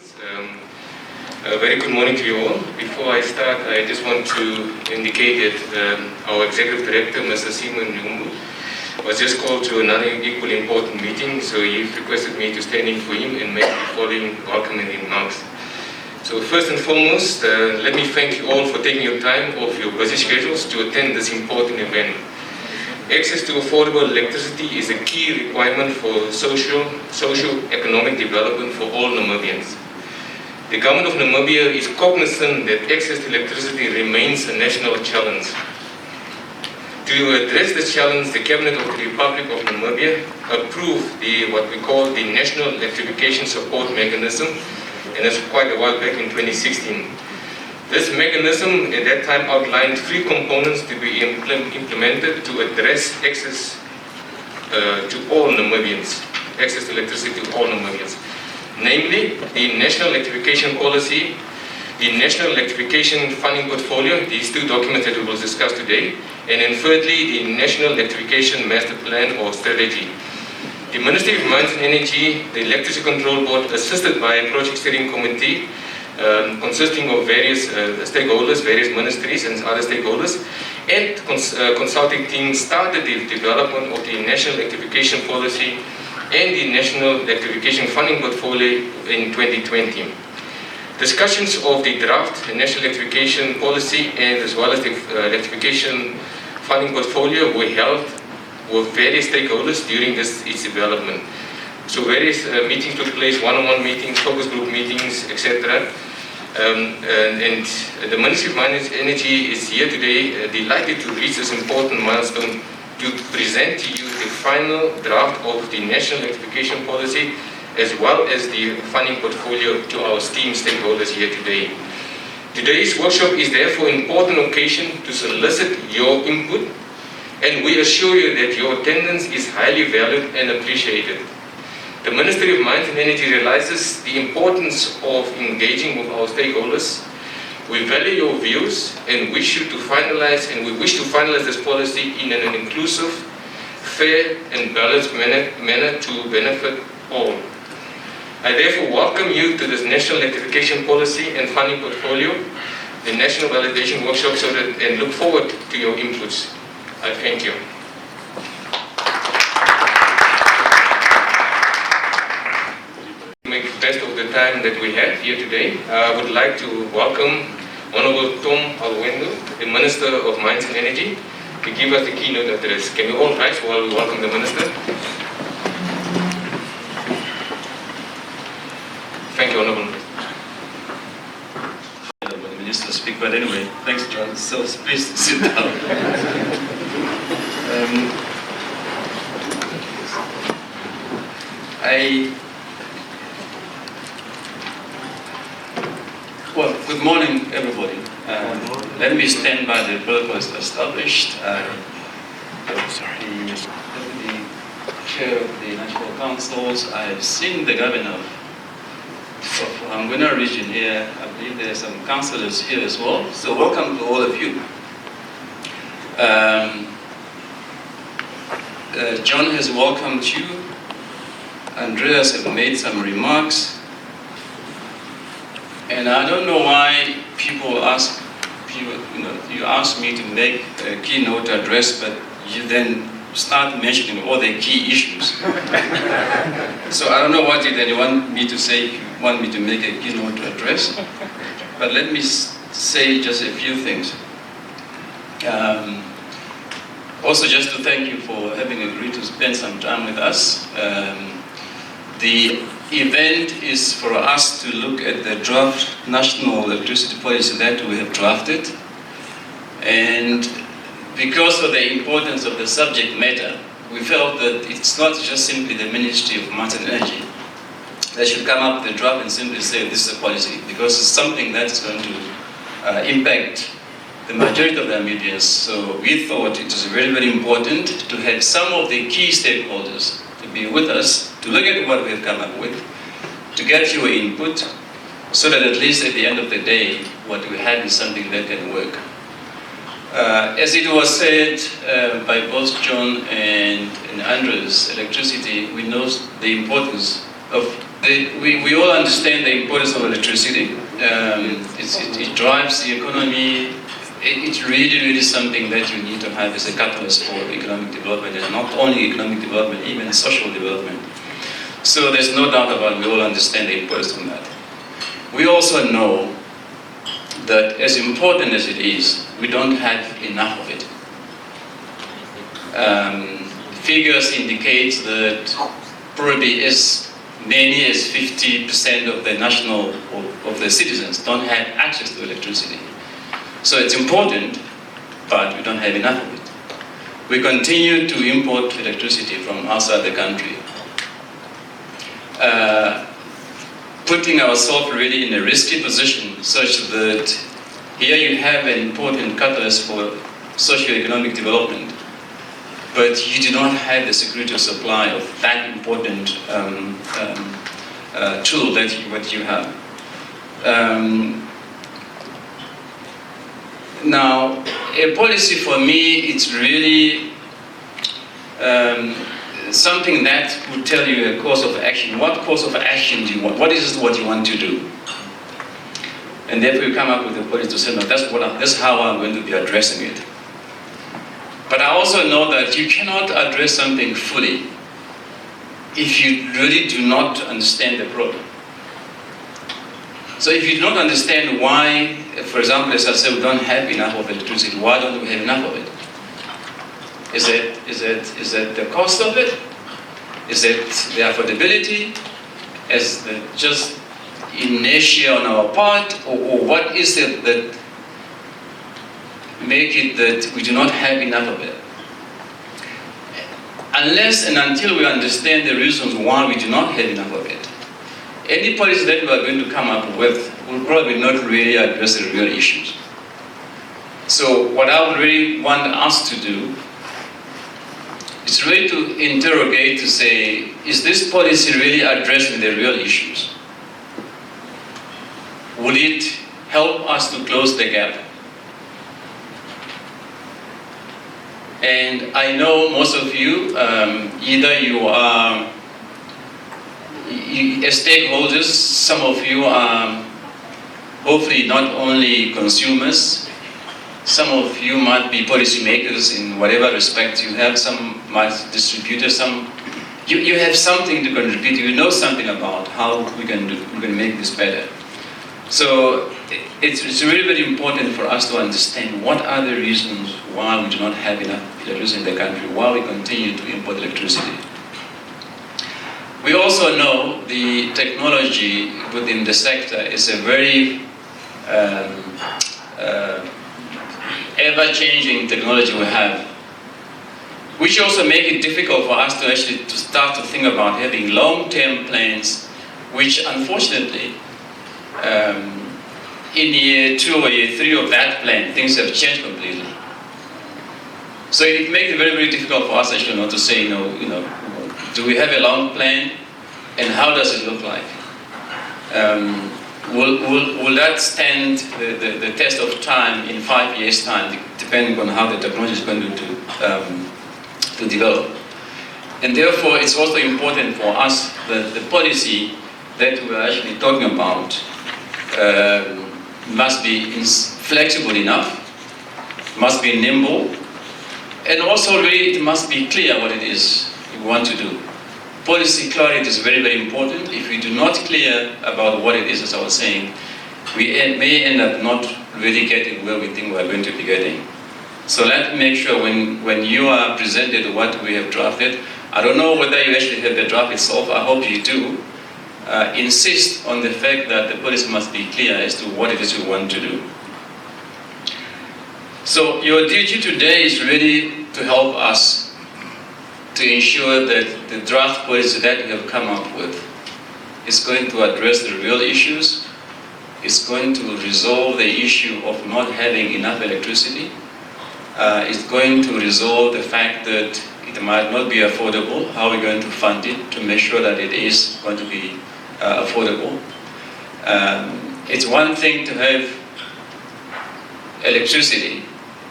A very good morning to you all. Before I start, I just want to indicate that our Executive Director, Mr. Simon Nyumbu, was just called to another equally important meeting, so he requested me to stand in for him and make the following welcoming remarks. So first and foremost, let me thank you all for taking your time off your busy schedules to attend this important event. Access to affordable electricity is a key requirement for socio-economic development for all Namibians. The government of Namibia is cognizant that access to electricity remains a national challenge. To address this challenge, the Cabinet of the Republic of Namibia approved what we call the National Electrification Support Mechanism, and that's quite a while back in 2016. This mechanism at that time outlined 3 components to be implemented to address access to all Namibians, access to electricity to all Namibians. Namely, the National Electrification Policy, the National Electrification Funding Portfolio, these 2 documents that we will discuss today, and then thirdly, the National Electrification Master Plan or Strategy. The Ministry of Mines and Energy, the Electricity Control Board, assisted by a project steering committee consisting of various stakeholders, various ministries and other stakeholders, and consulting teams started the development of the National Electrification Policy and the National Electrification Funding Portfolio in 2020. Discussions of the draft National Electrification Policy and as well as the Electrification Funding Portfolio were held with various stakeholders during its development. So various meetings took place, one-on-one meetings, focus group meetings, etc. And the Ministry of Mines and Energy is here today delighted to reach this important milestone to present to you the final draft of the National Electrification Policy as well as the funding portfolio to our esteemed stakeholders here today. Today's workshop is therefore an important occasion to solicit your input, and we assure you that your attendance is highly valued and appreciated. The Ministry of Mines and Energy realizes the importance of engaging with our stakeholders. We value your views and wish to finalize this policy in an inclusive, fair and balanced manner to benefit all. I therefore welcome you to this National Electrification Policy and Funding Portfolio, the National Validation Workshop, and look forward to your inputs. I thank you. Make the best of the time that we have here today. I would like to welcome Honorable Tom Alwendo, the Minister of Mines and Energy, to give us the keynote address. Can we all rise while we welcome the Minister? Thank you, Honorable Minister. The Minister speak, but anyway, thanks, John. So please sit down. Well, good morning, everybody. Let me stand by the protocols established. The Deputy Chair of the National Councils. I've seen the Governor of Angona region here. I believe there are some councillors here as well. So welcome to all of you. John has welcomed you. Andreas has made some remarks. And I don't know why people ask, you ask me to make a keynote address, but you then start mentioning all the key issues. So I don't know what you then want me to say if you want me to make a keynote address. But let me say just a few things. Also just to thank you for having agreed to spend some time with us. The event is for us to look at the draft national electricity policy that we have drafted. And because of the importance of the subject matter, we felt that it's not just simply the Ministry of Mines and Energy that should come up with the draft and simply say this is a policy, because it's something that's going to impact the majority of the Namibians. So we thought it was very, very important to have some of the key stakeholders to be with us, to look at what we have come up with, to get your input, so that at least at the end of the day, what we have is something that can work. As it was said by both John and Andrews, electricity, we know the importance of We all understand the importance of electricity. It drives the economy. It's really something that you need to have as a catalyst for economic development, and not only economic development, even social development. So there's no doubt about it, we all understand the importance of that. We also know that as important as it is, we don't have enough of it. Figures indicate that probably as many as 50% of the citizens don't have access to electricity. So it's important, but we don't have enough of it. We continue to import electricity from outside the country, putting ourselves really in a risky position such that here you have an important catalyst for socio-economic development, but you do not have the security of supply of that important tool that you have. Now, a policy for me, it's really something that would tell you a course of action. What course of action do you want? What is what you want to do? And therefore you come up with a policy to say, no, that's how I'm going to be addressing it. But I also know that you cannot address something fully if you really do not understand the problem. So if you don't understand why, for example, as I said, we don't have enough of electricity, why don't we have enough of it? Is it the cost of it? Is it the affordability? Is it just inertia on our part? Or what is it that make it that we do not have enough of it? Unless and until we understand the reasons why we do not have enough of it, any policy that we are going to come up with will probably not really address the real issues. So what I would really want us to do is really to interrogate, to say, is this policy really addressing the real issues? Will it help us to close the gap? And I know most of you, either you are as stakeholders, some of you are hopefully not only consumers, some of you might be policymakers in whatever respect you have, some might distributors, you have something to contribute, you know something about how we can make this better. So it's really very important for us to understand what are the reasons why we do not have enough electricity in the country, why we continue to import electricity. We also know the technology within the sector is a very ever-changing technology we have, which also make it difficult for us to actually to start to think about having long-term plans, which unfortunately in year 2 or year 3 of that plan, things have changed completely. So it makes it very difficult for us actually not to say, do we have a long plan, and how does it look like? Will that stand the test of time in 5 years' time, depending on how the technology is going to develop? And therefore, it's also important for us that the policy that we're actually talking about must be flexible enough, must be nimble, and also really it must be clear what it is we want to do. Policy clarity is very important. If we do not clear about what it is, as I was saying, we may end up not really getting where we think we are going to be getting. So let's make sure when you are presented what we have drafted, I don't know whether you actually have the draft itself, I hope you do, insist on the fact that the policy must be clear as to what it is we want to do. So your duty today is really to help us to ensure that the draft policy that we have come up with is going to address the real issues, is going to resolve the issue of not having enough electricity, is going to resolve the fact that it might not be affordable, how we're going to fund it to make sure that it is going to be affordable. It's one thing to have electricity,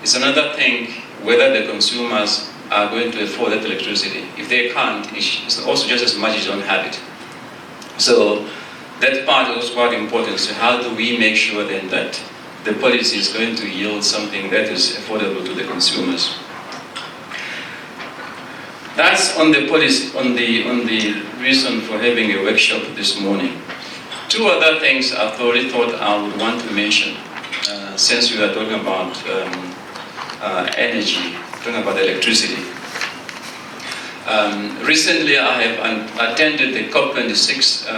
it's another thing whether the consumers are going to afford that electricity. If they can't, it's also just as much as you don't have it. So that part was quite important. So how do we make sure then that the policy is going to yield something that is affordable to the consumers? That's on the policy, on the reason for having a workshop this morning. Two other things I thought I would want to mention, since we are talking about energy, talking about electricity. Recently, I have attended the COP26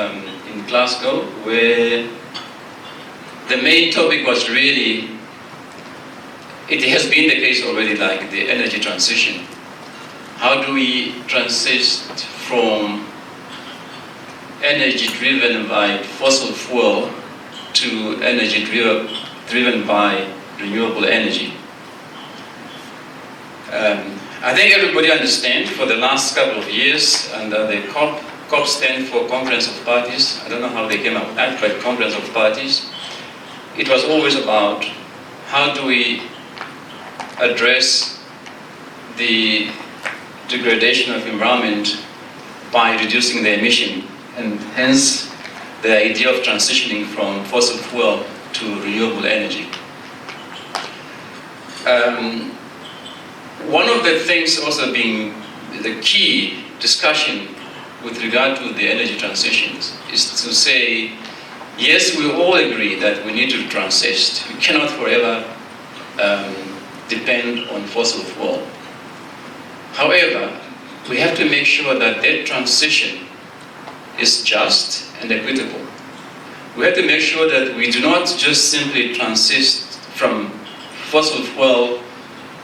in Glasgow, where the main topic was really, it has been the case already, like the energy transition. How do we transition from energy driven by fossil fuel to energy driven by renewable energy? I think everybody understands for the last couple of years, and the COP stands for Conference of Parties. I don't know how they came up with that, but Conference of Parties. It was always about how do we address the degradation of environment by reducing the emission, and hence the idea of transitioning from fossil fuel to renewable energy. One of the things also being the key discussion with regard to the energy transitions is to say, yes, we all agree that we need to transit. We cannot forever depend on fossil fuel. However, we have to make sure that that transition is just and equitable. We have to make sure that we do not just simply transit from fossil fuel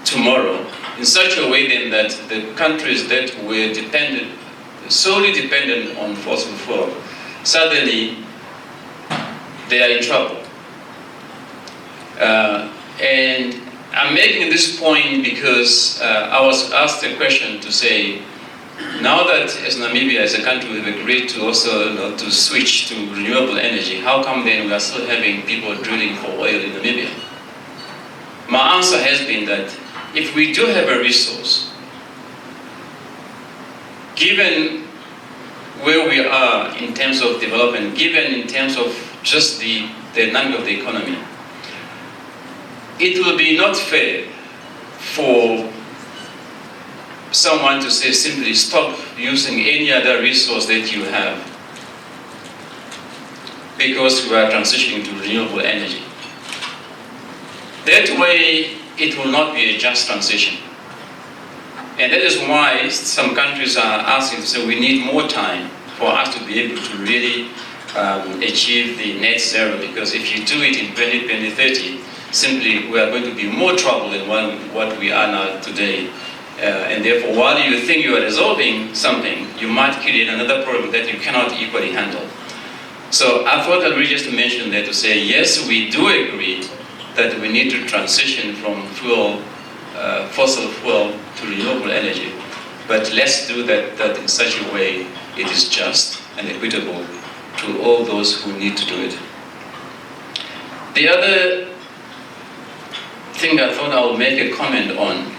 tomorrow in such a way then that the countries that were solely dependent on fossil fuel, suddenly they are in trouble. And I'm making this point because I was asked a question to say, now that as Namibia as a country we've agreed to also to switch to renewable energy, how come then we are still having people drilling for oil in Namibia? My answer has been that if we do have a resource, given where we are in terms of development, given in terms of just the dynamic of the economy, it will be not fair for someone to say simply stop using any other resource that you have because we are transitioning to renewable energy. That way, it will not be a just transition. And that is why some countries are asking to say we need more time for us to be able to really achieve the net zero, because if you do it in 2030, simply we are going to be more trouble than what we are now today. And therefore, while you think you are resolving something, you might create another problem that you cannot equally handle. So I thought I'd really just mention that to say, yes, we do agree that we need to transition from fossil fuel to renewable energy, but let's do that in such a way it is just and equitable to all those who need to do it. The other thing I thought I would make a comment on,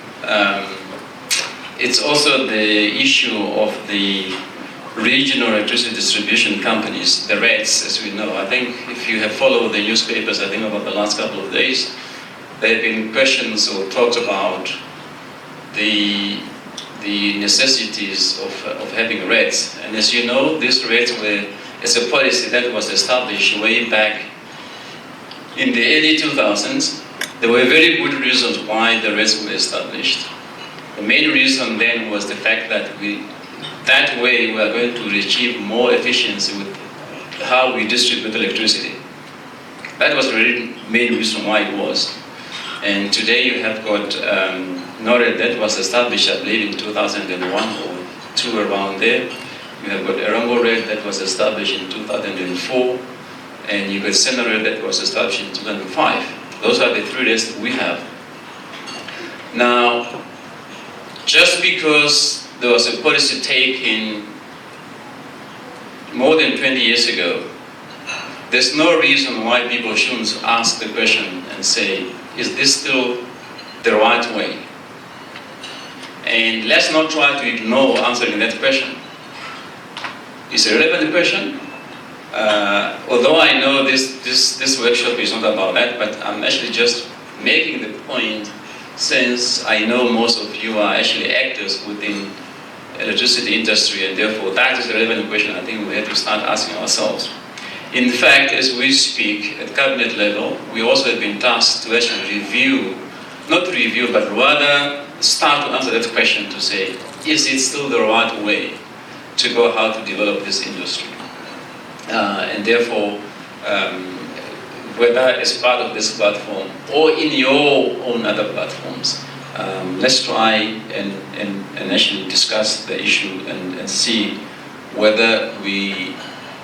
it's also the issue of the regional electricity distribution companies, the REDs, as we know. I think if you have followed the newspapers, I think over the last couple of days, there have been questions or talks about the necessities of having REDs. And as you know, these REDs were as a policy that was established way back in the early 2000s. There were very good reasons why the REDs were established. The main reason then was the fact that that way we are going to achieve more efficiency with how we distribute electricity. That was the main reason why it was. And today you have got NORAD that was established, I believe, in 2001 or 2 around there. You have got Erongo Red that was established in 2004, and you got SENARED that was established in 2005. Those are the 3 Reds that we have. Now, just because there was a policy taken more than 20 years ago, there's no reason why people shouldn't ask the question and say, is this still the right way? And let's not try to ignore answering that question. It's a relevant question, Although I know this workshop is not about that, but I'm actually just making the point, since I know most of you are actually actors within electricity industry, and therefore that is a relevant question I think we have to start asking ourselves. In fact, as we speak at cabinet level, we also have been tasked to actually review, not review, but rather start to answer that question to say, is it still the right way to go how to develop this industry? And therefore, whether as part of this platform or in your own other platforms, let's try and actually discuss the issue and see whether we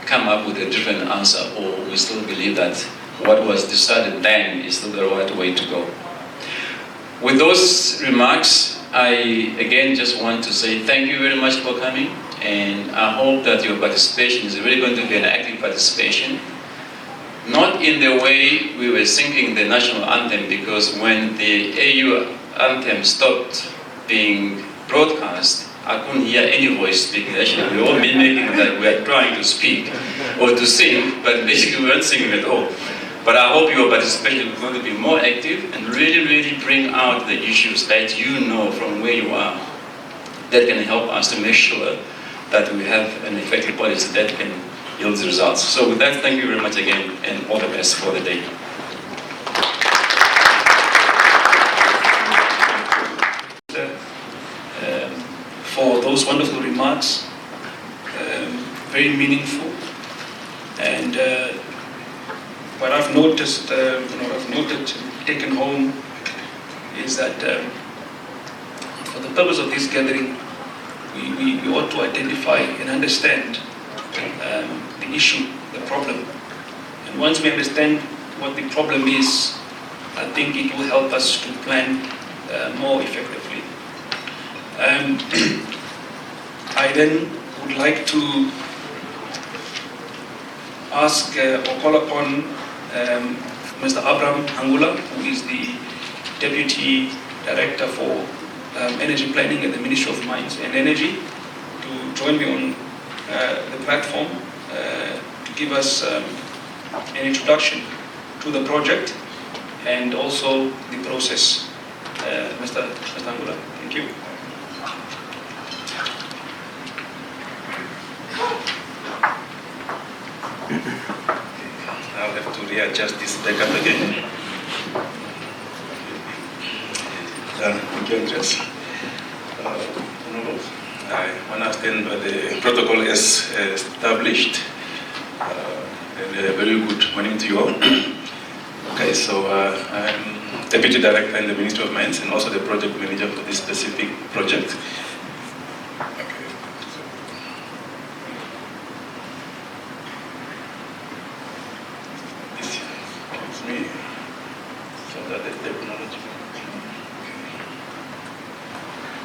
come up with a different answer, or we still believe that what was decided then is still the right way to go. With those remarks, I again just want to say thank you very much for coming, and I hope that your participation is really going to be an active participation. Not in the way we were singing the national anthem, because when the AU anthem stopped being broadcast, I couldn't hear any voice speaking. Actually, we were all mimicking that we are trying to speak or to sing, but basically we weren't singing at all. But I hope your participation is going to be more active and really bring out the issues that you know from where you are that can help us to make sure that we have an effective policy that can yield results. So with that, thank you very much again, and all the best for the day. For those wonderful remarks, very meaningful. And what I've noticed, I've noted, taken home, is that for the purpose of this gathering, we ought to identify and understand the issue, the problem. And once we understand what the problem is, I think it will help us to plan more effectively. I then would like to ask or call upon Mr. Abraham Hangula, who is the Deputy Director for Energy Planning at the Ministry of Mines and Energy, to join me on the platform to give us an introduction to the project and also the process. Mr. Hangula, thank you. I'll have to readjust this backup again. Thank you, Andres. I understand by the protocol as established. And a very good morning to you all. Okay, so I'm Deputy Director in the Ministry of Mines and also the project manager for this specific project.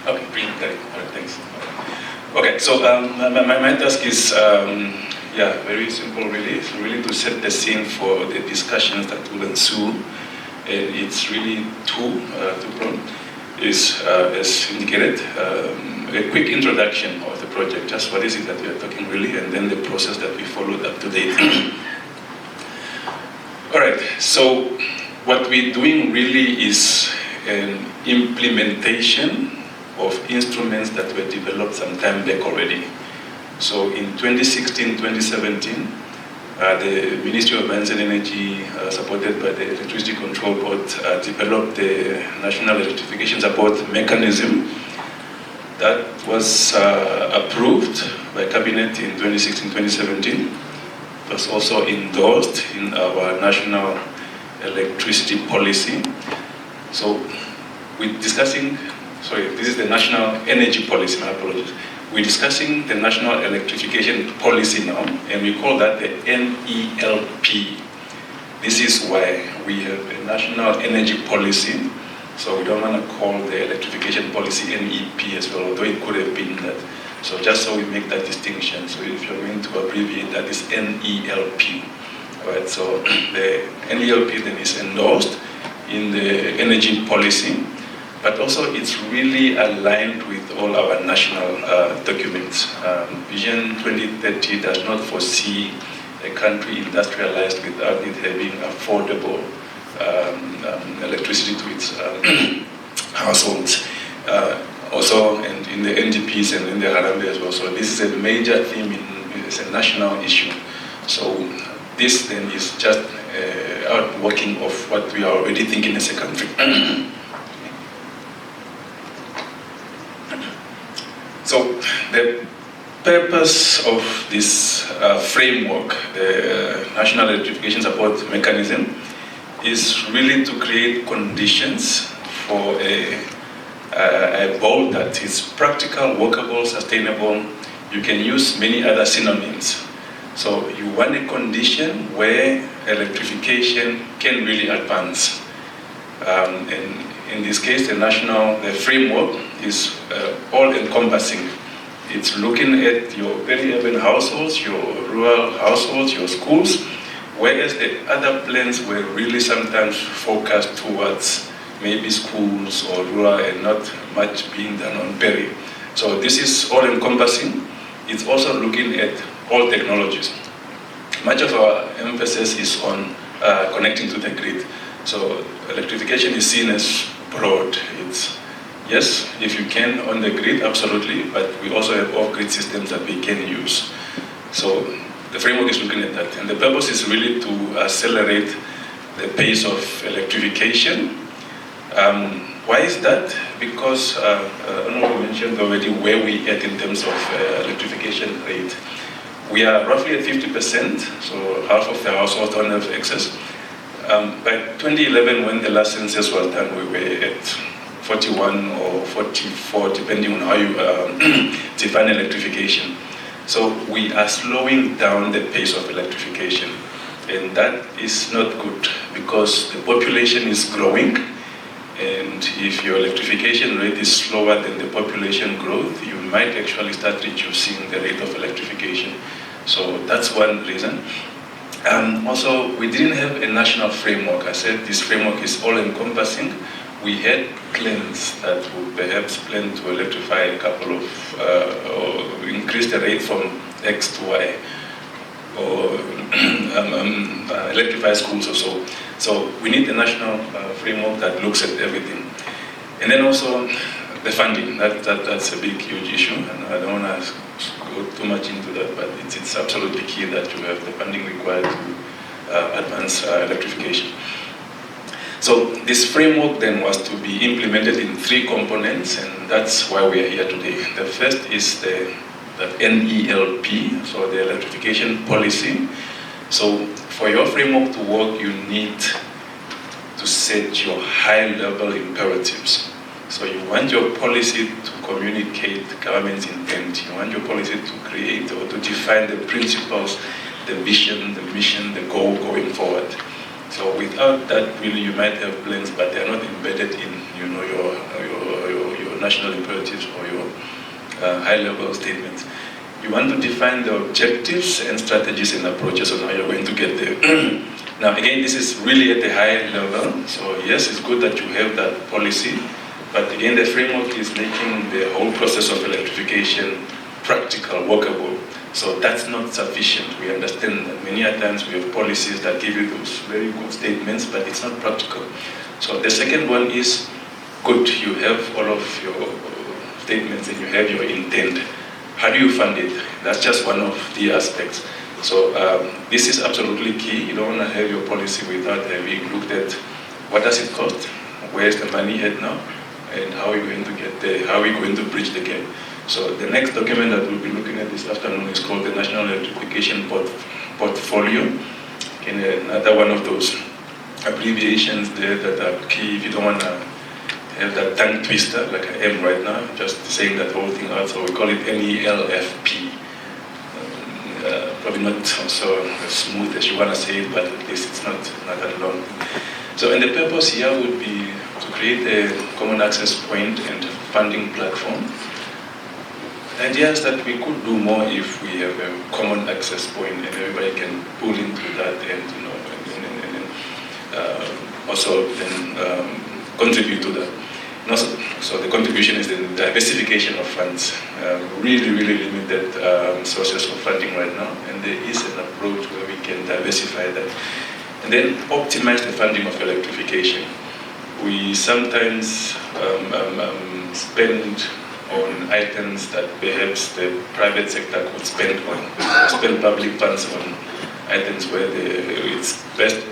Okay, brilliant. All right, thanks. Okay, so my task is, very simple, really. It's really to set the scene for the discussions that will ensue. And it's really two-pronged. Is, as indicated, a quick introduction of the project. Just what is it that we are talking really, and then the process that we followed up to date. All right, so what we're doing really is an implementation of instruments that were developed some time back already. So in 2016-2017, the Ministry of Mines and Energy, supported by the Electricity Control Board, developed the National Electrification Support Mechanism that was approved by Cabinet in 2016-2017. It was also endorsed in our National Electricity Policy. So we're discussing, this is the National Energy Policy, my apologies. We're discussing the National Electrification Policy now, and we call that the NELP. This is why we have a National Energy Policy, so we don't want to call the Electrification Policy NEP as well, although it could have been that. So just so we make that distinction, so if you're going to abbreviate, that is NELP. All right, so the NELP then is endorsed in the energy policy, but also it's really aligned with all our national documents. Vision 2030 does not foresee a country industrialized without it having affordable electricity to its households. Also, and in the NDPs and in the Harambee as well. So this is a major theme, it's a national issue. So this then is just outworking of what we are already thinking as a country. So the purpose of this framework, the National Electrification Support Mechanism, is really to create conditions for a goal that is practical, workable, sustainable. You can use many other synonyms. So you want a condition where electrification can really advance. And in this case, the framework is all-encompassing. It's looking at your peri-urban households, your rural households, your schools, whereas the other plans were really sometimes focused towards maybe schools or rural and not much being done on peri. So this is all-encompassing. It's also looking at all technologies. Much of our emphasis is on connecting to the grid. So electrification is seen as broad. It's, yes, if you can on the grid, absolutely, but we also have off-grid systems that we can use. So the framework is looking at that. And the purpose is really to accelerate the pace of electrification. Why is that? Because Honorable mentioned already where we are in terms of electrification rate. We are roughly at 50%, so half of the households don't have access. By 2011, when the last census was done, we were at 41 or 44, depending on how you define electrification. So we are slowing down the pace of electrification. And that is not good because the population is growing. And if your electrification rate is slower than the population growth, you might actually start reducing the rate of electrification. So that's one reason. Also, we didn't have a national framework. I said this framework is all-encompassing. We had plans that would perhaps plan to electrify a couple of, or increase the rate from X to Y, or electrify schools or so. So we need a national framework that looks at everything. And then also the funding, that's a big, huge issue, and I don't want to go too much into that, but it's absolutely key that you have the funding required to advance electrification. So this framework then was to be implemented in 3 components, and that's why we are here today. The first is the NELP, so the electrification policy. So for your framework to work, you need to set your high-level imperatives. So you want your policy to communicate government's intent. You want your policy to create or to define the principles, the vision, the mission, the goal going forward. So without that, really, you might have plans, but they are not embedded in, your national imperatives or your high-level statements. You want to define the objectives and strategies and approaches on how you're going to get there. Now, again, this is really at the high level. So yes, it's good that you have that policy, but again, the framework is making the whole process of electrification practical, workable. So that's not sufficient. We understand that many times we have policies that give you those very good statements, but it's not practical. So the second one is, good, you have all of your statements and you have your intent. How do you fund it? That's just one of the aspects. So this is absolutely key. You don't want to have your policy without having looked at what does it cost, where's the money at now, and how are we going to get there, how are we going to bridge the gap. So the next document that we'll be looking at this afternoon is called the National Electrification Portfolio. And another one of those abbreviations there that are key if you don't want to have that tongue twister like I am right now, just saying that whole thing out. So we call it NELFP. Probably not so as smooth as you want to say it, but at least it's not that long. So, and the purpose here would be to create a common access point and funding platform. The idea is that we could do more if we have a common access point and everybody can pull into that and also then contribute to that. So the contribution is the diversification of funds. Really limited sources of funding right now, and there is an approach where we can diversify that. And then optimize the funding of electrification. We sometimes spend on items that perhaps the private sector could spend public funds on items where it's best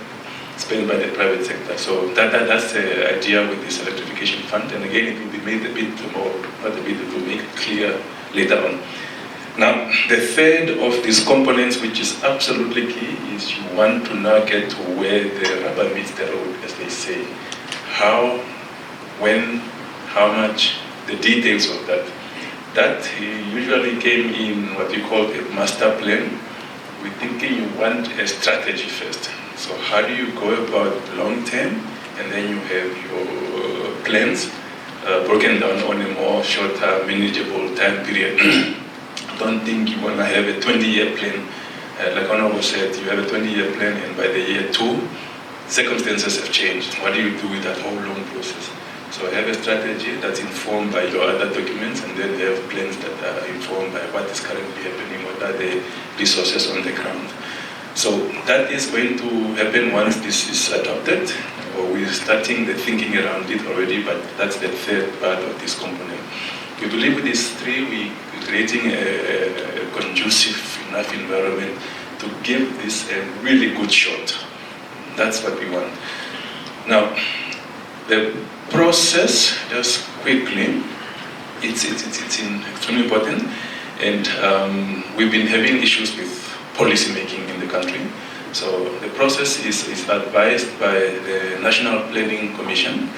spent by the private sector. So that's the idea with this electrification fund. And again, it will be made a bit more, not a bit, it will make it clear later on. Now, the third of these components, which is absolutely key, is you want to now get to where the rubber meets the road, as they say. How, when, how much, the details of that. That usually came in what we call a master plan. We're thinking you want a strategy first. So how do you go about long term, and then you have your plans broken down on a more shorter, manageable time period. Don't think you want to have a 20-year plan. Like Honorable said, you have a 20-year plan, and by the year 2, circumstances have changed. What do you do with that whole long process? So have a strategy that's informed by your other documents, and then have plans that are informed by what is currently happening, what are the resources on the ground. So that is going to happen once this is adopted. We're starting the thinking around it already, but that's the third part of this component. We believe with these three, we're creating a conducive enough environment to give this a really good shot. That's what we want. Now, the process, just quickly, it's extremely important, and we've been having issues with policy making in the country. So the process is advised by the National Planning Commission.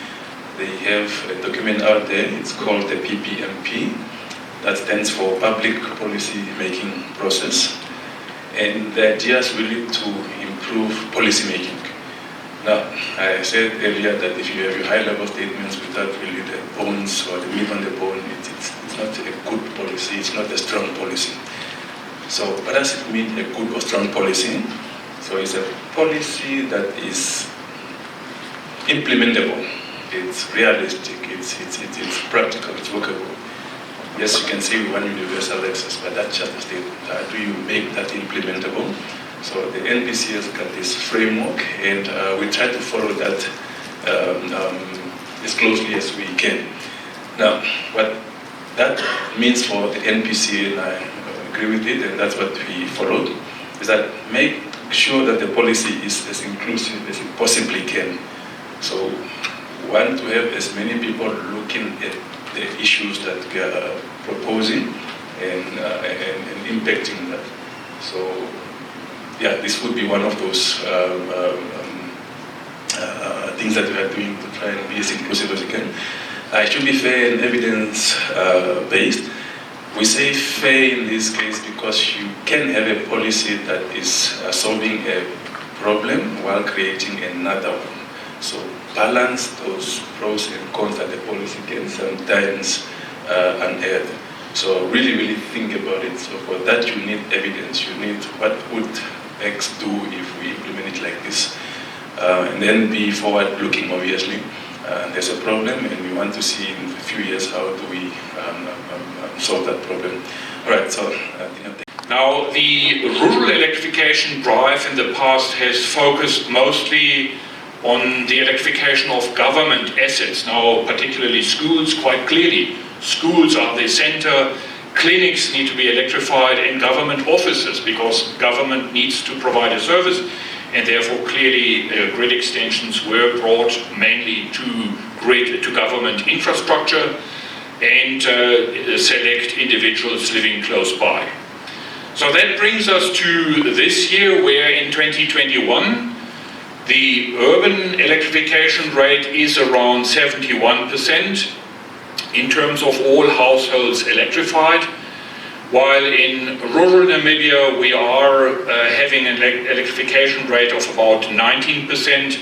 They have a document out there, it's called the PPMP, that stands for Public Policy Making Process. And the idea is really to improve policy making. Now, I said earlier that if you have your high-level statements without really the bones or the meat on the bone, it's not a good policy, it's not a strong policy. So what does it mean, a good or strong policy? So it's a policy that is implementable, it's realistic, it's practical, it's workable. Yes, you can say we want universal access, but that's just a statement. How do you make that implementable? So the NPC has got this framework, and we try to follow that as closely as we can. Now, what that means for the NPC, and I agree with it, and that's what we followed, is that make sure that the policy is as inclusive as it possibly can. So we want to have as many people looking at the issues that we are proposing and impacting that. So yeah, this would be one of those things that we are doing to try and be as inclusive as we can. It should be fair and evidence-based. We say fair in this case because you can have a policy that is solving a problem while creating another one. So balance those pros and cons that the policy can sometimes unearth. So really think about it. So for that you need evidence. You need what would X do if we implement it like this. And then be forward-looking, obviously. There's a problem and we want to see in a few years how do we solve that problem. All right, so now the rural electrification drive in the past has focused mostly on the electrification of government assets, now particularly schools. Quite clearly, schools are the center, clinics need to be electrified, and government offices, because government needs to provide a service, and therefore clearly grid extensions were brought mainly to government infrastructure and select individuals living close by. So that brings us to this year, where in 2021 the urban electrification rate is around 71% in terms of all households electrified, while in rural Namibia we are having an electrification rate of about 19%.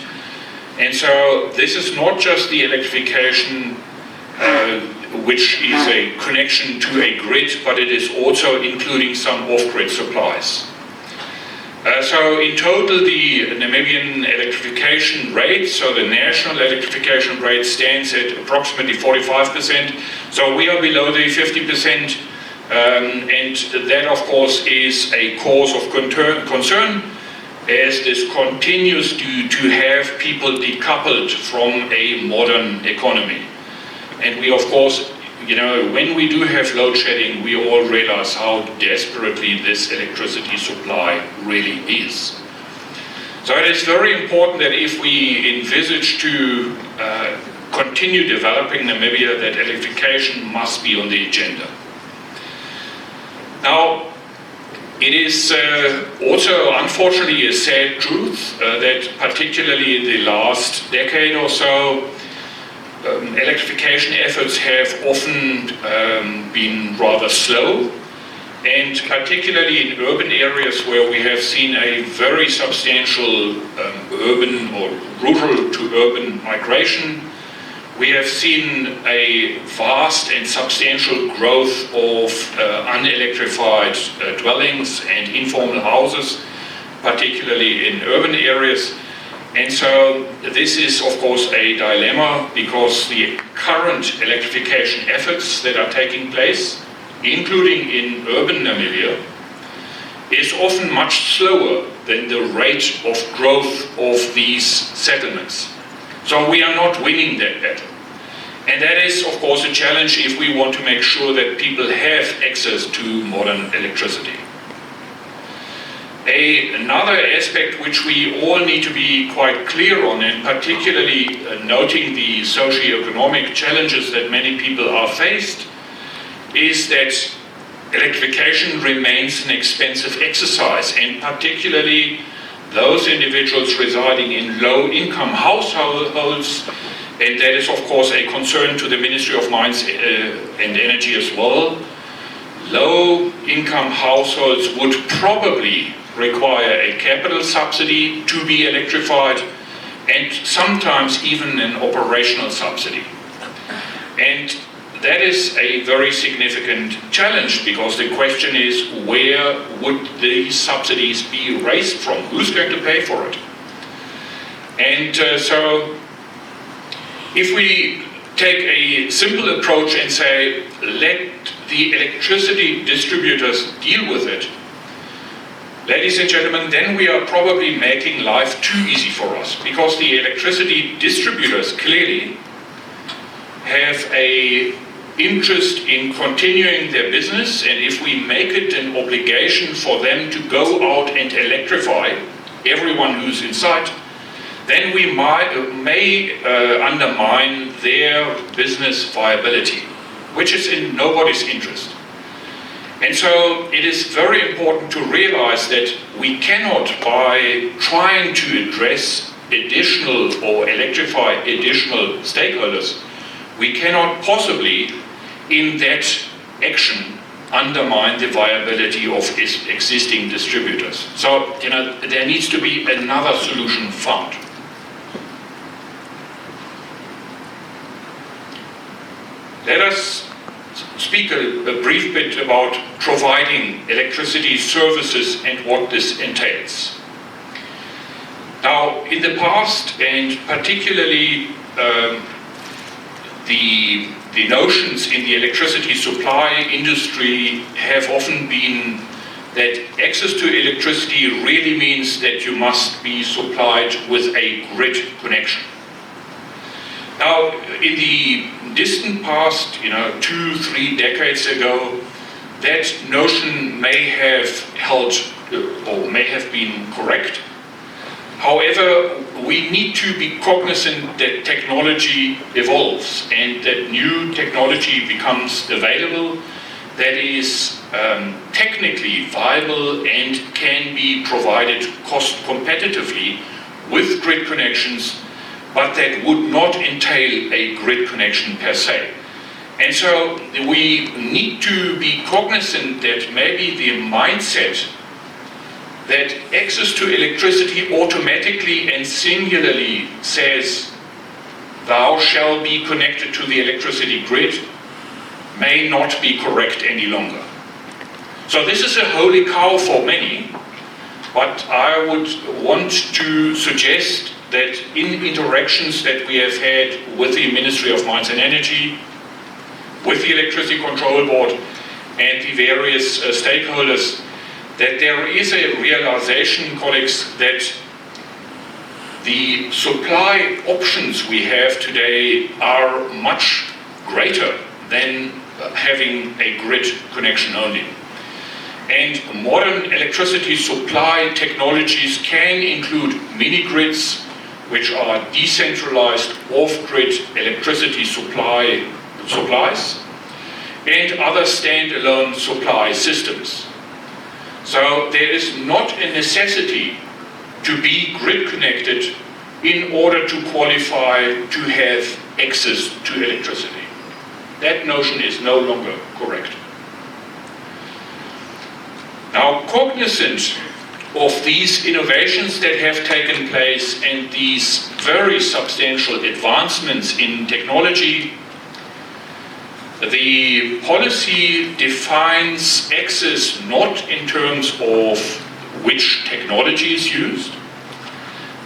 And so this is not just the electrification which is a connection to a grid, but it is also including some off-grid supplies. So in total, the Namibian electrification rate, so the national electrification rate stands at approximately 45%. So we are below the 50%, and that of course is a cause of concern, as this continues to have people decoupled from a modern economy. And we of course, you know, when we do have load shedding, we all realize how desperately this electricity supply really is. So it is very important that if we envisage to continue developing Namibia, that electrification must be on the agenda. Now, it is also unfortunately a sad truth that particularly in the last decade or so, electrification efforts have often been rather slow, and particularly in urban areas where we have seen a very substantial urban or rural to urban migration, we have seen a vast and substantial growth of unelectrified dwellings and informal houses, particularly in urban areas. And so this is of course a dilemma, because the current electrification efforts that are taking place, including in urban Namibia, is often much slower than the rate of growth of these settlements. So we are not winning that battle. And that is of course a challenge if we want to make sure that people have access to modern electricity. Another aspect which we all need to be quite clear on, and particularly noting the socio-economic challenges that many people are faced, is that electrification remains an expensive exercise, and particularly those individuals residing in low-income households, and that is of course a concern to the Ministry of Mines and Energy as well. Low-income households would probably require a capital subsidy to be electrified, and sometimes even an operational subsidy. And that is a very significant challenge, because the question is, where would these subsidies be raised from? Who's going to pay for it? And so if we take a simple approach and say, let the electricity distributors deal with it, ladies and gentlemen, then we are probably making life too easy for us, because the electricity distributors clearly have an interest in continuing their business, and if we make it an obligation for them to go out and electrify everyone who's in sight, then we may undermine their business viability, which is in nobody's interest. And so it is very important to realize that we cannot, by trying to address additional or electrify additional stakeholders, we cannot possibly, in that action, undermine the viability of existing distributors. So, you know, there needs to be another solution found. Let us speak a brief bit about providing electricity services and what this entails. Now, in the past, and particularly the notions in the electricity supply industry have often been that access to electricity really means that you must be supplied with a grid connection. Now, in the distant past, 2-3 decades ago, that notion may have held or may have been correct. However, we need to be cognizant that technology evolves and that new technology becomes available that is technically viable and can be provided cost competitively with grid connections, but that would not entail a grid connection per se. And so we need to be cognizant that maybe the mindset that access to electricity automatically and singularly says, thou shalt be connected to the electricity grid, may not be correct any longer. So this is a holy cow for many, But I would want to suggest that in interactions that we have had with the Ministry of Mines and Energy, with the Electricity Control Board and the various stakeholders, that there is a realization, colleagues, that the supply options we have today are much greater than having a grid connection only. And modern electricity supply technologies can include mini-grids, which are decentralized off-grid electricity supplies, and other standalone supply systems. So there is not a necessity to be grid connected in order to qualify to have access to electricity. That notion is no longer correct. Now, cognizant of these innovations that have taken place and these very substantial advancements in technology, the policy defines access not in terms of which technology is used,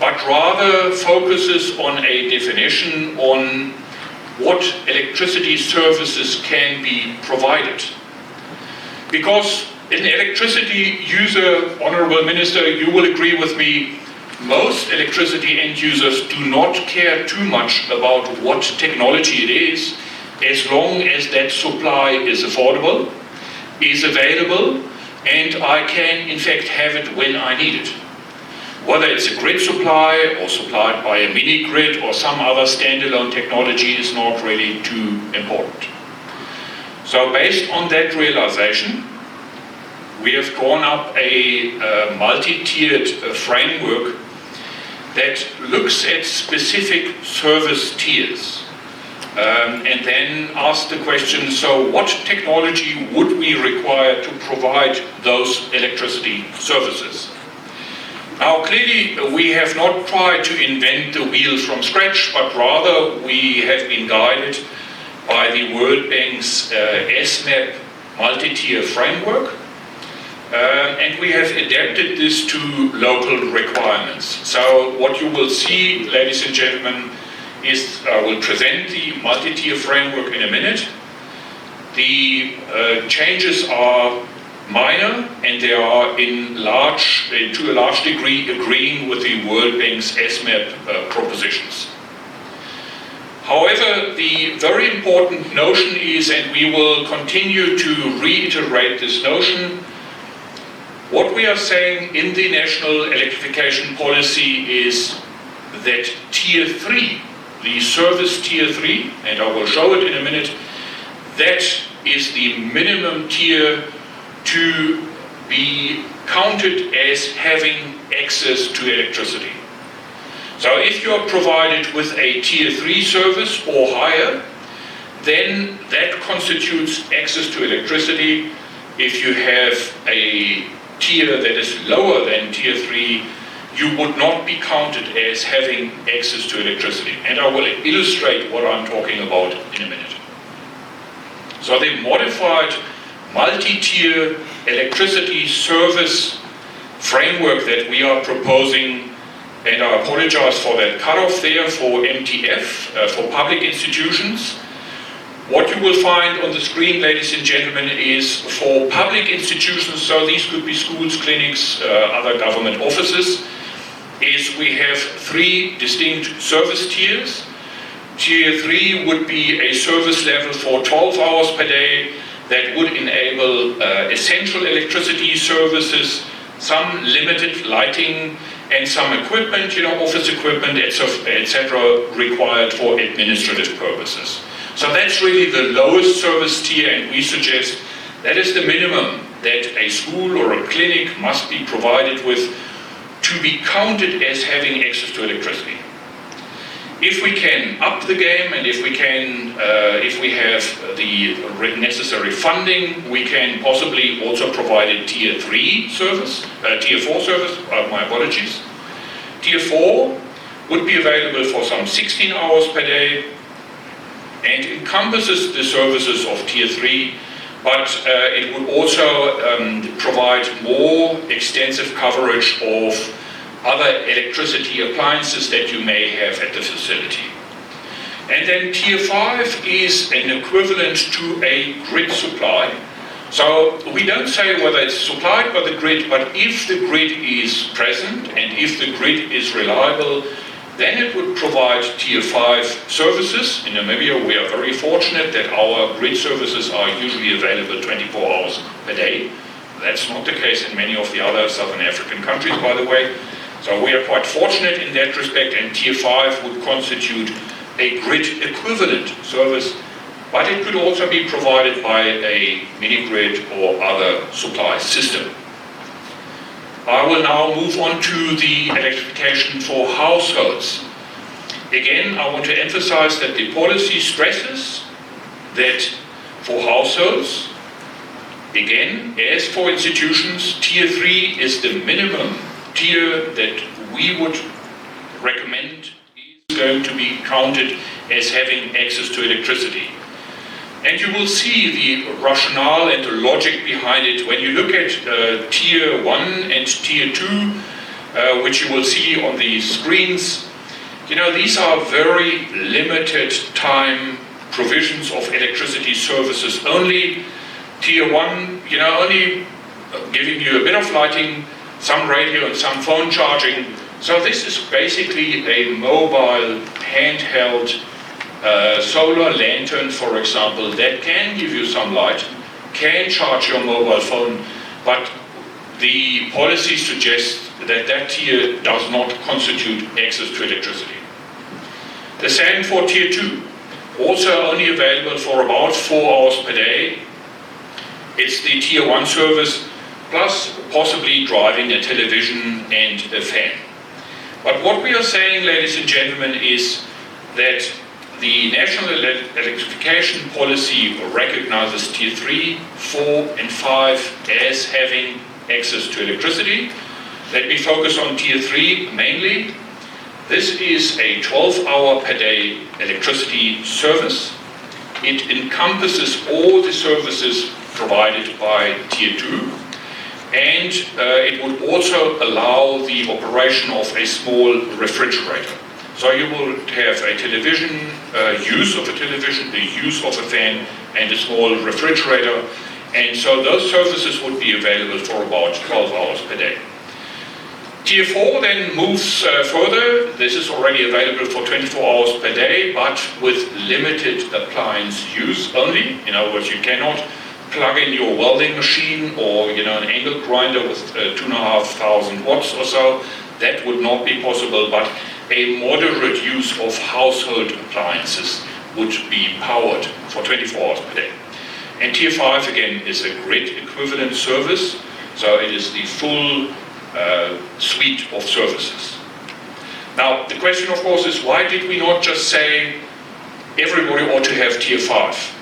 but rather focuses on a definition on what electricity services can be provided. Because an electricity user, Honorable Minister, you will agree with me, most electricity end users do not care too much about what technology it is, as long as that supply is affordable, is available, and I can in fact have it when I need it. Whether it's a grid supply or supplied by a mini-grid or some other standalone technology is not really too important. So based on that realization, we have drawn up a multi-tiered framework that looks at specific service tiers and then asks the question, so what technology would we require to provide those electricity services? Now clearly we have not tried to invent the wheel from scratch, but rather we have been guided by the World Bank's SMAP multi-tier framework. And we have adapted this to local requirements. So what you will see, ladies and gentlemen, is I will present the multi-tier framework in a minute. The changes are minor, and they are to a large degree agreeing with the World Bank's SMAP propositions. However, the very important notion is, and we will continue to reiterate this notion, what we are saying in the National Electrification Policy is that Tier 3, the service Tier 3, and I will show it in a minute, that is the minimum tier to be counted as having access to electricity. So if you are provided with a Tier 3 service or higher, then that constitutes access to electricity. If you have a tier that is lower than Tier 3, you would not be counted as having access to electricity. And I will illustrate what I'm talking about in a minute. So the modified multi-tier electricity service framework that we are proposing, and I apologize for that cutoff there for MTF, for public institutions. What you will find on the screen, ladies and gentlemen, is for public institutions, so these could be schools, clinics, other government offices, is we have 3 distinct service tiers. Tier 3 would be a service level for 12 hours per day that would enable essential electricity services, some limited lighting, and some equipment, office equipment, etc., required for administrative purposes. So that's really the lowest service tier, and we suggest that is the minimum that a school or a clinic must be provided with to be counted as having access to electricity. If we can up the game, and if we have the necessary funding, we can possibly also provide a Tier 3 service, Tier 4 service, my apologies. Tier 4 would be available for some 16 hours per day and encompasses the services of Tier 3, but it would also provide more extensive coverage of other electricity appliances that you may have at the facility. And then Tier 5 is an equivalent to a grid supply. So we don't say whether it's supplied by the grid, but if the grid is present and if the grid is reliable, then it would provide Tier 5 services. In Namibia, we are very fortunate that our grid services are usually available 24 hours a day. That's not the case in many of the other Southern African countries, by the way. So we are quite fortunate in that respect, and Tier 5 would constitute a grid equivalent service, but it could also be provided by a mini-grid or other supply system. I will now move on to the electrification for households. Again, I want to emphasize that the policy stresses that for households, again, as for institutions, Tier 3 is the minimum tier that we would recommend is going to be counted as having access to electricity. And you will see the rationale and the logic behind it when you look at Tier 1 and Tier 2, which you will see on the screens. You know, these are very limited time provisions of electricity services. Only Tier 1, you know, only giving you a bit of lighting, some radio and some phone charging. So this is basically a mobile, handheld solar lantern, for example, that can give you some light, can charge your mobile phone, but the policy suggests that that tier does not constitute access to electricity. The same for Tier 2, also only available for about 4 hours per day. It's the Tier 1 service, plus possibly driving a television and a fan. But what we are saying, ladies and gentlemen, is that the National Electrification Policy recognizes Tier 3, 4 and 5 as having access to electricity. Let me focus on Tier 3 mainly. This is a 12-hour per day electricity service. It encompasses all the services provided by Tier 2, and it would also allow the operation of a small refrigerator. So you will have a television, use of a television, the use of a fan, and a small refrigerator. And so those services would be available for about 12 hours per day. Tier 4 then moves further. This is already available for 24 hours per day, but with limited appliance use only. In other words, you cannot plug in your welding machine or an angle grinder with 2,500 watts or so. That would not be possible, but a moderate use of household appliances would be powered for 24 hours per day. And Tier 5 again is a grid equivalent service, so it is the full suite of services. Now the question of course is, why did we not just say everybody ought to have Tier 5?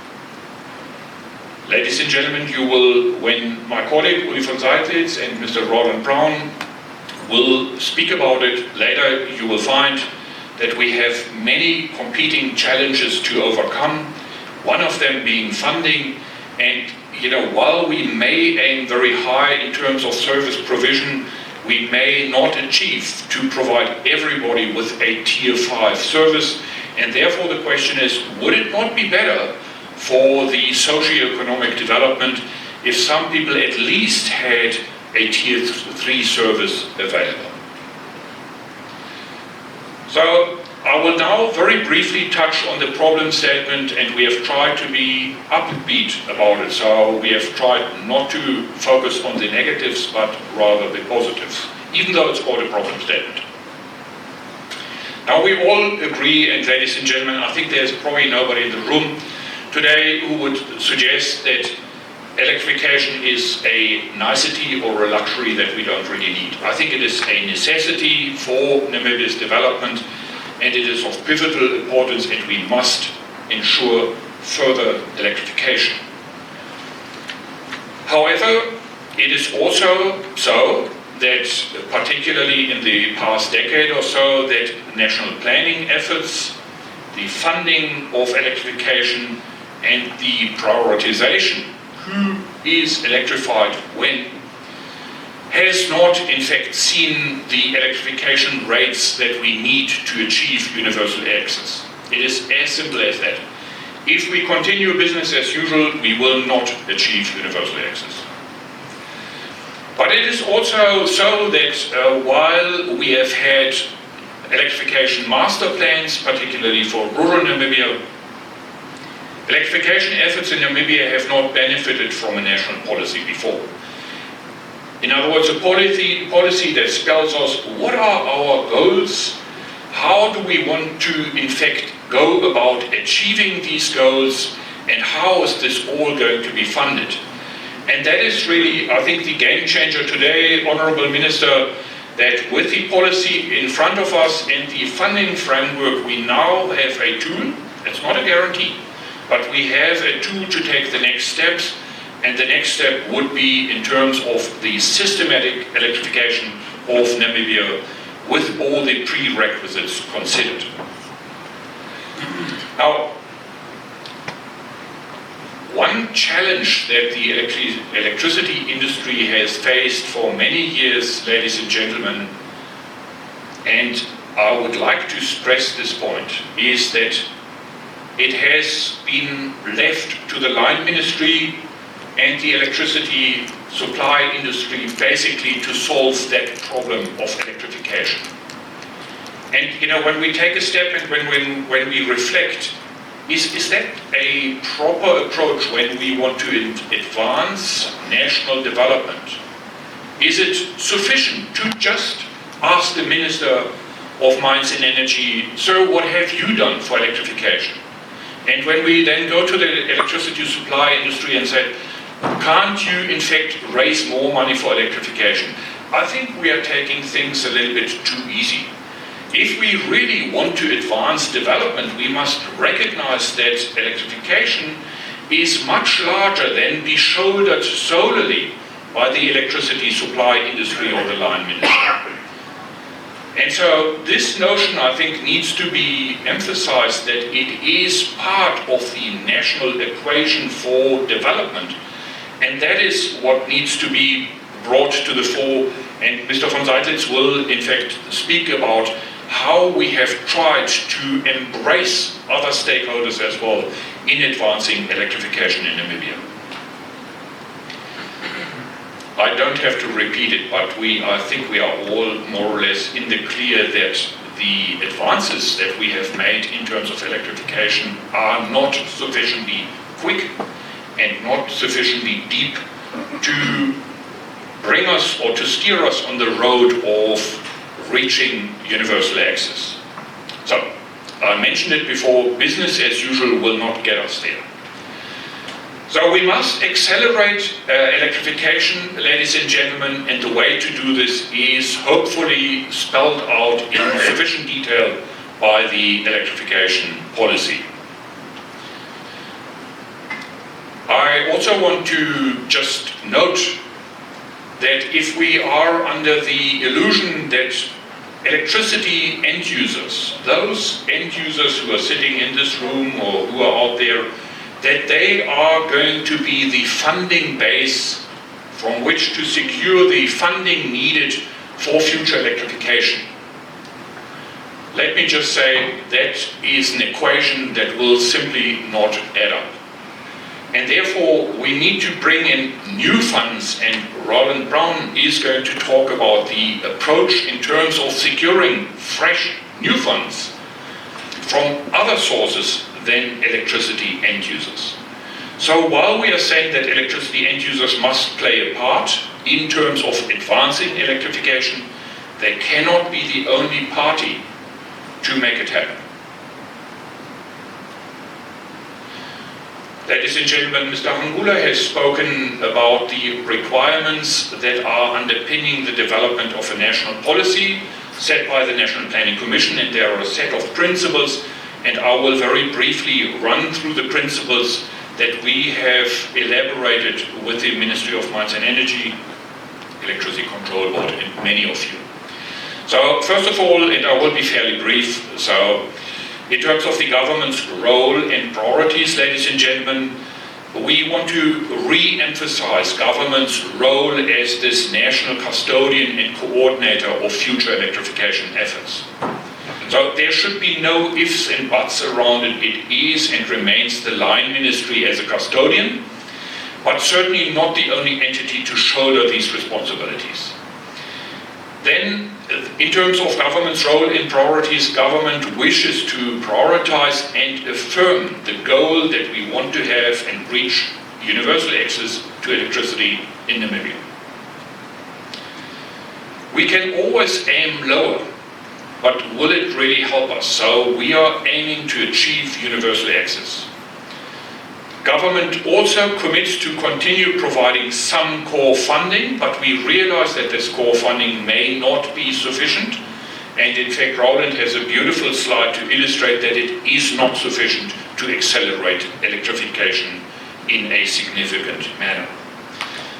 Ladies and gentlemen, you will, when my colleague Uli van Zeitlitz and Mr. Roland Brown will speak about it later, you will find that we have many competing challenges to overcome, one of them being funding. And while we may aim very high in terms of service provision, we may not achieve to provide everybody with a Tier 5 service. And therefore the question is, would it not be better for the socio-economic development if some people at least had a Tier 3 service available? So I will now very briefly touch on the problem statement, and we have tried to be upbeat about it. So we have tried not to focus on the negatives, but rather the positives, even though it's called a problem statement. Now we all agree, and ladies and gentlemen, I think there's probably nobody in the room today who would suggest that electrification is a nicety or a luxury that we don't really need. I think it is a necessity for Namibia's development, and it is of pivotal importance, and we must ensure further electrification. However, it is also so that, particularly in the past decade or so, that national planning efforts, the funding of electrification, and the prioritization who is electrified when, has not in fact seen the electrification rates that we need to achieve universal access. It is as simple as that. If we continue business as usual, we will not achieve universal access. But it is also so that while we have had electrification master plans, particularly for rural Namibia, electrification efforts in Namibia have not benefited from a national policy before. In other words, a policy that spells out what are our goals, how do we want to in fact go about achieving these goals, and how is this all going to be funded. And that is really, I think, the game changer today, Honourable Minister, that with the policy in front of us and the funding framework, we now have a tool. It's not a guarantee, but we have a tool to take the next steps, and the next step would be in terms of the systematic electrification of Namibia with all the prerequisites considered. Now, one challenge that the electricity industry has faced for many years, ladies and gentlemen, and I would like to stress this point, is that it has been left to the line ministry and the electricity supply industry basically to solve that problem of electrification. And you know, when we take a step and when we reflect, is that a proper approach when we want to advance national development? Is it sufficient to just ask the Minister of Mines and Energy, sir, what have you done for electrification? And when we then go to the electricity supply industry and say, can't you in fact raise more money for electrification? I think we are taking things a little bit too easy. If we really want to advance development, we must recognize that electrification is much larger than be shouldered solely by the electricity supply industry or the line ministry. And so this notion, I think, needs to be emphasized that it is part of the national equation for development. And that is what needs to be brought to the fore. And Mr. von Seidlitz will, in fact, speak about how we have tried to embrace other stakeholders as well in advancing electrification in Namibia. I don't have to repeat it, but I think we are all more or less in the clear that the advances that we have made in terms of electrification are not sufficiently quick and not sufficiently deep to bring us or to steer us on the road of reaching universal access. So, I mentioned it before, business as usual will not get us there. So we must accelerate electrification, ladies and gentlemen, and the way to do this is hopefully spelled out in sufficient detail by the electrification policy. I also want to just note that if we are under the illusion that electricity end users, those end users who are sitting in this room or who are out there, that they are going to be the funding base from which to secure the funding needed for future electrification. Let me just say that is an equation that will simply not add up. And therefore, we need to bring in new funds, and Roland Brown is going to talk about the approach in terms of securing fresh new funds from other sources than electricity end users. So while we are saying that electricity end users must play a part in terms of advancing electrification, they cannot be the only party to make it happen. Ladies and gentlemen, Mr. Hangula has spoken about the requirements that are underpinning the development of a national policy set by the National Planning Commission, and there are a set of principles, and I will very briefly run through the principles that we have elaborated with the Ministry of Mines and Energy, Electricity Control Board, and many of you. So first of all, and I will be fairly brief, so in terms of the government's role and priorities, ladies and gentlemen, we want to re-emphasize government's role as this national custodian and coordinator of future electrification efforts. So there should be no ifs and buts around it. It is and remains the line ministry as a custodian, but certainly not the only entity to shoulder these responsibilities. Then, in terms of government's role in priorities, government wishes to prioritize and affirm the goal that we want to have and reach universal access to electricity in Namibia. We can always aim lower, but will it really help us? So we are aiming to achieve universal access. Government also commits to continue providing some core funding, but we realize that this core funding may not be sufficient. And in fact, Roland has a beautiful slide to illustrate that it is not sufficient to accelerate electrification in a significant manner.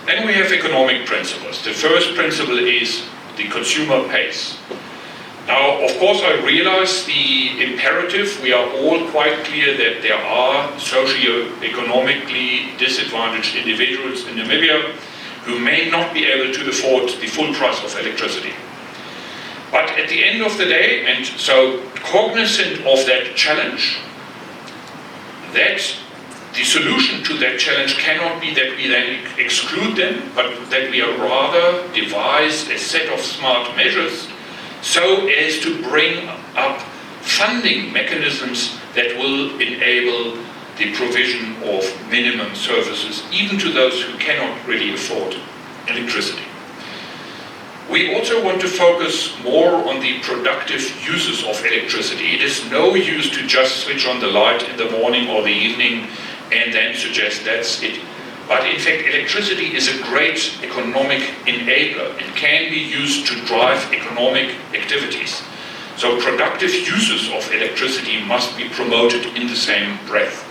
Then we have economic principles. The first principle is the consumer pays. Now, of course, I realize the imperative. We are all quite clear that there are socio-economically disadvantaged individuals in Namibia who may not be able to afford the full price of electricity. But at the end of the day, and so cognizant of that challenge, that the solution to that challenge cannot be that we then exclude them, but that we are rather devise a set of smart measures so as to bring up funding mechanisms that will enable the provision of minimum services, even to those who cannot really afford electricity. We also want to focus more on the productive uses of electricity. It is no use to just switch on the light in the morning or the evening and then suggest that's it. But in fact, electricity is a great economic enabler and can be used to drive economic activities. So productive uses of electricity must be promoted in the same breath.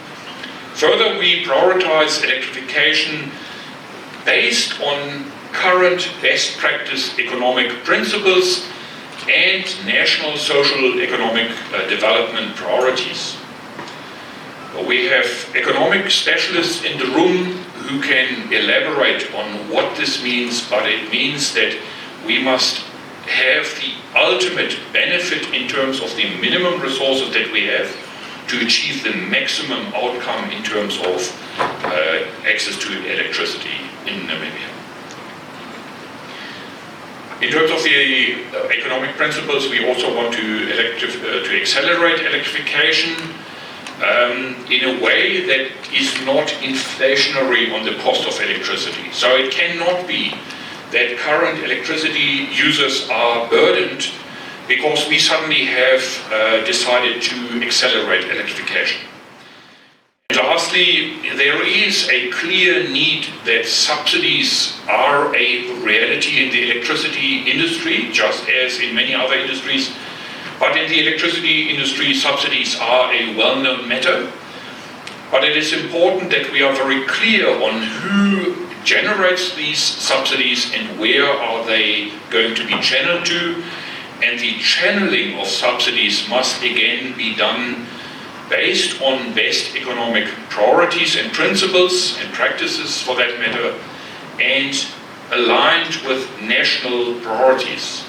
Further, we prioritize electrification based on current best practice economic principles and national social economic development priorities. We have economic specialists in the room who can elaborate on what this means, but it means that we must have the ultimate benefit in terms of the minimum resources that we have to achieve the maximum outcome in terms of access to electricity in Namibia. In terms of the economic principles, we also want to accelerate electrification in a way that is not inflationary on the cost of electricity. So it cannot be that current electricity users are burdened because we suddenly have decided to accelerate electrification. And lastly, there is a clear need that subsidies are a reality in the electricity industry, just as in many other industries. But in the electricity industry, subsidies are a well-known matter. But it is important that we are very clear on who generates these subsidies and where are they going to be channeled to. And the channeling of subsidies must again be done based on best economic priorities and principles and practices for that matter, and aligned with national priorities.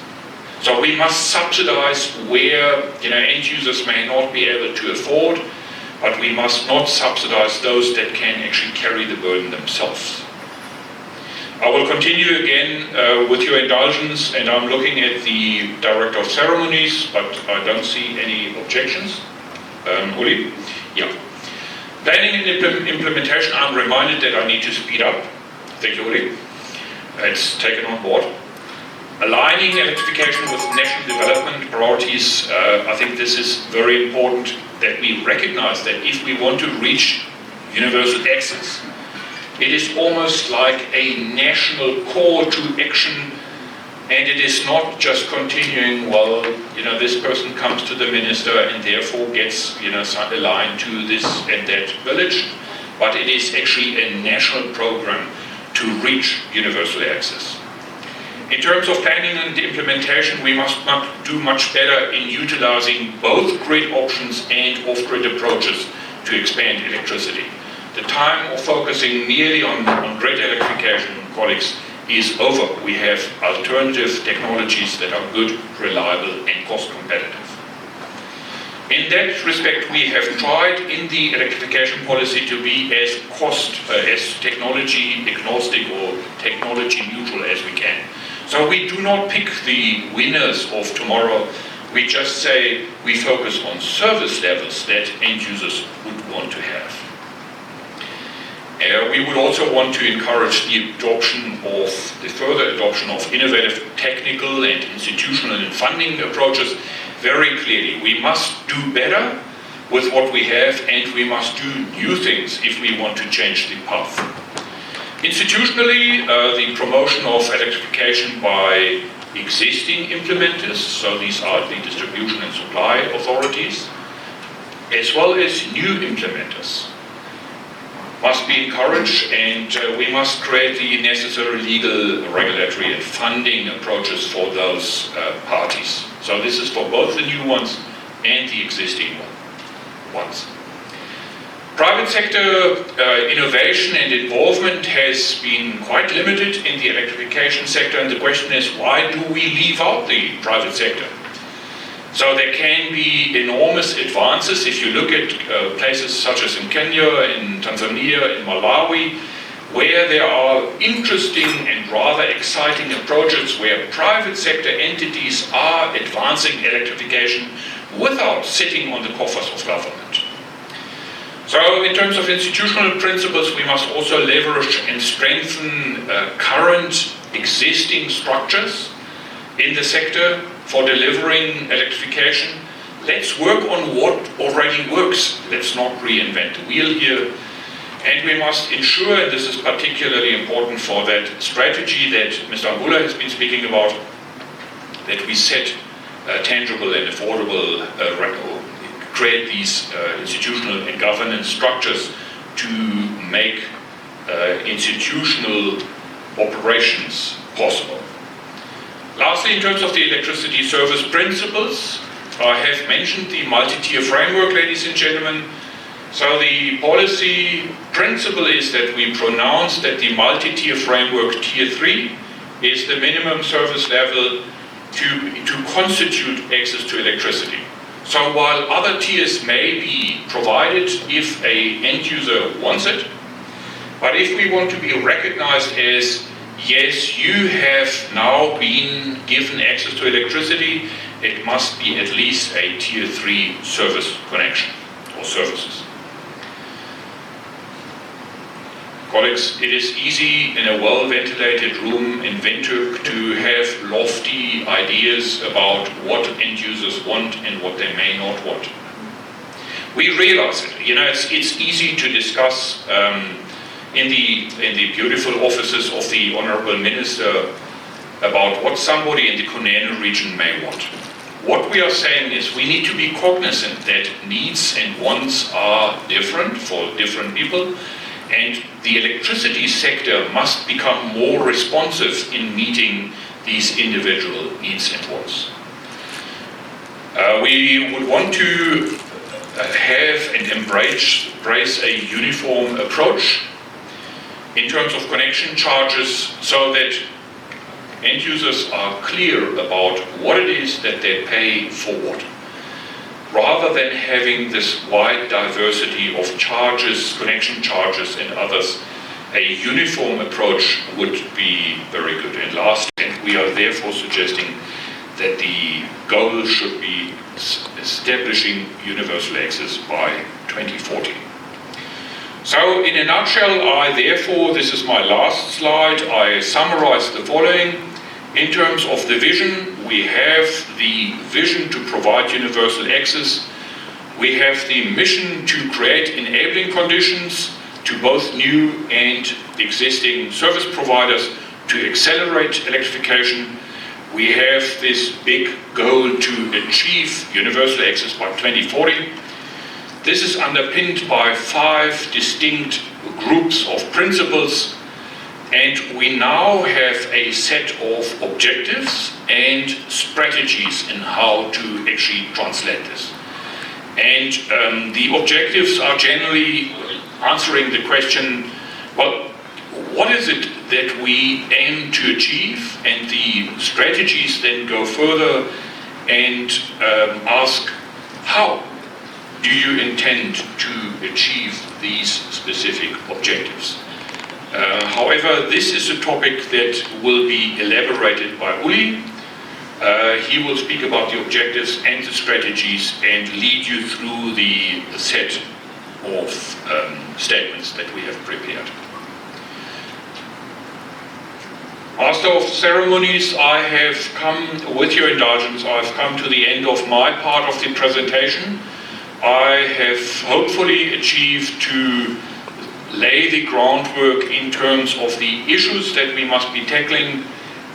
So we must subsidize where end users may not be able to afford, but we must not subsidize those that can actually carry the burden themselves. I will continue again with your indulgence, and I'm looking at the Director of Ceremonies, but I don't see any objections. Uli? Yeah. Planning and implementation, I'm reminded that I need to speed up. Thank you, Uli. It's taken on board. Aligning electrification with national development priorities, I think this is very important that we recognize that if we want to reach universal access, it is almost like a national call to action, and it is not just continuing, well, this person comes to the minister and therefore gets, aligned to this and that village, but it is actually a national program to reach universal access. In terms of planning and implementation, we must do much better in utilizing both grid options and off-grid approaches to expand electricity. The time of focusing merely on grid electrification, colleagues, is over. We have alternative technologies that are good, reliable, and cost competitive. In that respect, we have tried in the electrification policy to be as technology agnostic or technology neutral as we can. So we do not pick the winners of tomorrow. We just say we focus on service levels that end users would want to have. We would also want to encourage the further adoption of innovative technical and institutional and funding approaches. Very clearly, we must do better with what we have, and we must do new things if we want to change the path. Institutionally, the promotion of electrification by existing implementers, so these are the distribution and supply authorities, as well as new implementers, must be encouraged, and we must create the necessary legal, regulatory and funding approaches for those parties. So this is for both the new ones and the existing ones. Private sector innovation and involvement has been quite limited in the electrification sector, and the question is, why do we leave out the private sector? So there can be enormous advances if you look at places such as in Kenya, in Tanzania, in Malawi, where there are interesting and rather exciting approaches where private sector entities are advancing electrification without sitting on the coffers of government. So in terms of institutional principles, we must also leverage and strengthen current existing structures in the sector for delivering electrification. Let's work on what already works. Let's not reinvent the wheel here. And we must ensure, and this is particularly important for that strategy that Mr. Angula has been speaking about, that we set tangible and affordable, create these institutional and governance structures to make institutional operations possible. Lastly, in terms of the electricity service principles, I have mentioned the multi-tier framework, ladies and gentlemen. So the policy principle is that we pronounce that the multi-tier framework, tier 3, is the minimum service level to constitute access to electricity. So while other tiers may be provided if an end user wants it, but if we want to be recognized as, yes, you have now been given access to electricity, it must be at least a tier 3 service connection or services. Colleagues, it is easy in a well-ventilated room in Windhoek to have lofty ideas about what end users want and what they may not want. We realize it. You know, it's easy to discuss in the beautiful offices of the Honourable Minister about what somebody in the Kunene region may want. What we are saying is we need to be cognizant that needs and wants are different for different people, and the electricity sector must become more responsive in meeting these individual needs and wants. We would want to have and embrace a uniform approach in terms of connection charges so that end users are clear about what it is that they pay for what, rather than having this wide diversity of charges, connection charges and others. A uniform approach would be very good. And last, and we are therefore suggesting that the goal should be establishing universal access by 2040. So in a nutshell, this is my last slide, I summarize the following. In terms of the vision, we have the vision to provide universal access. We have the mission to create enabling conditions to both new and existing service providers to accelerate electrification. We have this big goal to achieve universal access by 2040. This is underpinned by 5 distinct groups of principles, and we now have a set of objectives and strategies in how to actually translate this. And the objectives are generally answering the question, well, what is it that we aim to achieve? And the strategies then go further and ask, how do you intend to achieve these specific objectives? However, this is a topic that will be elaborated by Uli. He will speak about the objectives and the strategies and lead you through the set of statements that we have prepared. Master of Ceremonies, I have come, with your indulgence, I've come to the end of my part of the presentation. I have hopefully achieved to lay the groundwork in terms of the issues that we must be tackling,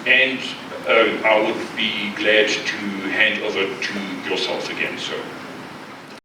and I would be glad to hand over to yourself again, sir.